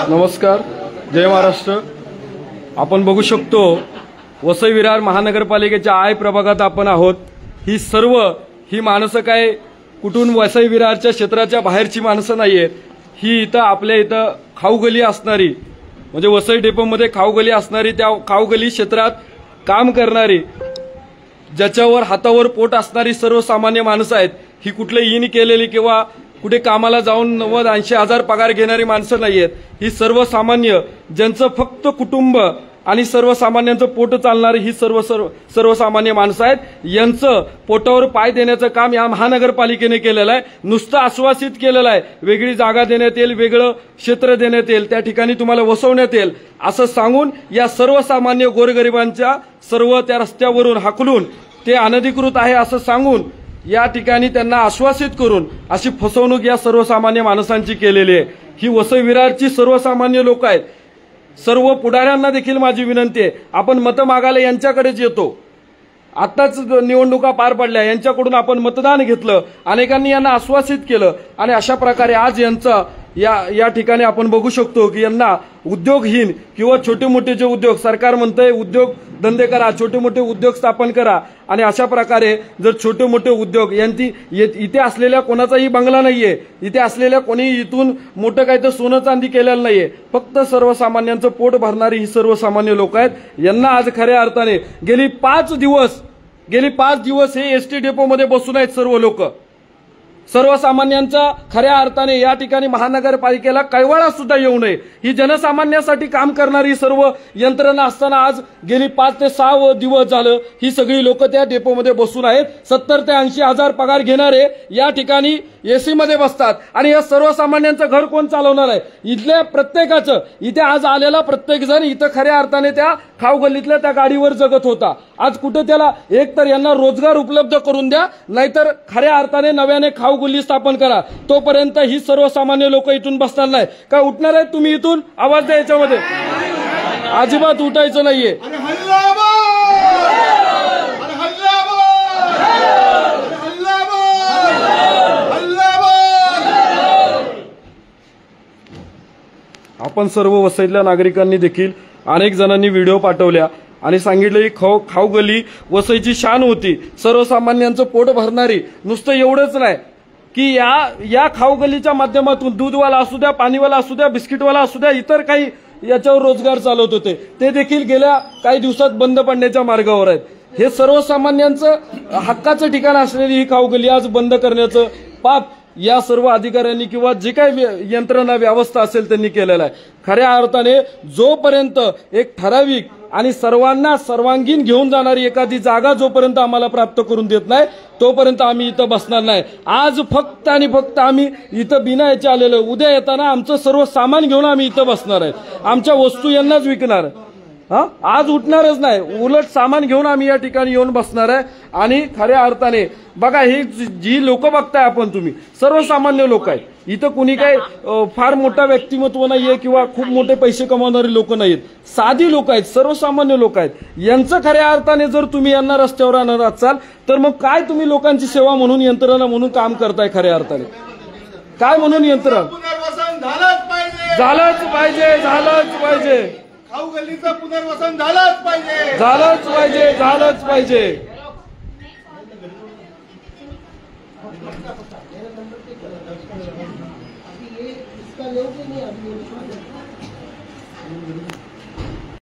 नमस्कार, जय महाराष्ट्र। आपण बघू शकतो वसई विरार महानगरपालिकेच्या आय प्रभागात आपण आहोत। ही माणसं काय कुठून वसई विरारच्या क्षेत्राच्या बाहेरची माणसं नाहीयेत। ही इथं आपल्या इथं खाऊगली असणारी, म्हणजे वसई डेपोमध्ये खाऊगली असणारी, त्या खाऊगली क्षेत्रात काम करणारी, ज्याच्यावर हातावर पोट असणारी सर्वसामान्य माणसं आहेत। ही कुठले ईनी केलेली किंवा कुठे कामाला जाऊन 90-80 हजार पगार घेणारी माणसं नाहीयेत। ही सर्वसामान्य, ज्यांचं फक्त कुटुंब आणि सर्वसामान्यांचं पोट चालणारी ही सर्वसामान्य माणसं आहेत। यांचं पोटावर पाय देण्याचं काम या महानगरपालिकेने केलेलं आहे। नुसतं आश्वासित केलेलं आहे, वेगळी जागा देण्यात येईल, वेगळं क्षेत्र देण्यात येईल, त्या ठिकाणी तुम्हाला वसवण्यात येईल असं सांगून या सर्वसामान्य गोरगरिबांच्या सर्व त्या रस्त्यावरून हाकलून ते अनधिकृत आहे असं सांगून या ठिकाणी त्यांना आश्वासित करून अशी फसवणूक या सर्वसामान्य माणसांची केलेली आहे। ही वसई विरारची सर्वसामान्य लोक आहेत। सर्व पुढाऱ्यांना देखील माझी विनंती आहे, आपण मतं मागायला यांच्याकडेच येतो। आताच निवडणुका पार पडल्या, यांच्याकडून आपण मतदान घेतलं, अनेकांनी यांना आश्वासित केलं आणि अशा प्रकारे आज यांचा या ठिकाणी आपण बघू शकतो की यांना उद्योगहीन किंवा छोटे मोठे जे उद्योग सरकार म्हणतंय उद्योग धंदे करा, छोटे मोठे उद्योग स्थापन करा, आणि अशा प्रकारे जर छोटे मोठे उद्योग इथे असलेल्या कोणाचाही बंगला नाहीये, इथे असलेल्या कोणी इथून मोठं काय तर सोनं चांदी केलेलं नाहीये, फक्त सर्वसामान्यांचं पोट भरणारी ही सर्वसामान्य लोक आहेत। यांना आज खऱ्या अर्थाने गेली 5 दिवस हे एसटी डेपोमध्ये बसून आहेत सर्व लोक। सर्वसामान्यांचा खऱ्या अर्थाने या ठिकाणी महानगरपालिकेला कैवाळा सुद्धा येऊ नये, ही जनसामान्यासाठी काम करणारी सर्व यंत्रणा असताना आज गेली 5 ते 6 दिवस झालं ही सगळी लोक त्या डेपोमध्ये बसून आहेत। 70 ते 80 हजार पगार घेणारे या ठिकाणी एसी मध्ये बसतात आणि या सर्वसामान्यांचं घर कोण चालवणार आहे? इथल्या प्रत्येकाचं, इथे आज आलेला प्रत्येक जण इथं खऱ्या अर्थाने त्या खाऊगल्लीतल्या त्या गाडीवर जगत होता। आज कुठे त्याला एक तर यांना रोजगार उपलब्ध करून द्या, नाहीतर खऱ्या अर्थाने नव्याने खाऊगल्ली स्थापन करा। तोपर्यंत ही सर्वसामान्य लोक इथून बसणार नाही। काय उठणार आहेत तुम्ही इथून? आवाज द्या याच्यामध्ये। अजिबात उठायचं नाहीये। आपण सर्व वसईतल्या नागरिकांनी देखील अनेक जणांनी व्हिडिओ पाठवल्या आणि सांगितलं की खाऊगल्ली वसईची शान होती, सर्वसामान्यांचं पोट भरणारी। नुसतं एवढंच नाही की या खाऊगल्लीच्या माध्यमातून दूधवाला असू द्या, पाणीवाला असू द्या, बिस्किटवाला असू द्या, इतर काही याच्यावर रोजगार चालवत होते, ते देखील गेल्या काही दिवसात बंद पडण्याच्या मार्गावर आहेत। हे सर्वसामान्यांचं हक्काचं ठिकाण असलेली ही खाऊगल्ली आज बंद करण्याचं पाप या सर्व अधिकाऱ्यांनी किंवा जे काही यंत्रणा व्यवस्था असेल त्यांनी केलेला आहे। खऱ्या अर्थाने जोपर्यंत एक ठराविक आणि सर्वांना सर्वांगीण घेऊन जाणारी एखादी जागा जोपर्यंत आम्हाला प्राप्त करून देत नाही तोपर्यंत आम्ही इथं बसणार नाही। आज फक्त आणि फक्त आम्ही इथं बिना याचे आलेलो, उद्या येताना आमचं सर्व सामान घेऊन आम्ही इथं बसणार आहे, आमच्या वस्तू यांनाच विकणार। आज उठणारच नाही, उलट सामान घेऊन आम्ही या ठिकाणी येऊन बसणार आहे। आणि खऱ्या अर्थाने बघा, ही जी लोक बघताय आपण, तुम्ही सर्वसामान्य लोक आहेत। इथं कुणी काय फार मोठा व्यक्तिमत्व नाहीये किंवा खूप मोठे पैसे कमावणारे लोक नाहीत, साधी लोक आहेत, सर्वसामान्य लोक आहेत। यांचं खऱ्या अर्थाने जर तुम्ही यांना रस्त्यावर आणणार असाल तर मग काय तुम्ही लोकांची सेवा म्हणून, यंत्रणा म्हणून काम करताय? खऱ्या अर्थाने काय म्हणून यंत्रणा? झालंच पाहिजे खाऊगल्लीचं पुनर्वसन झालंच पाहिजे।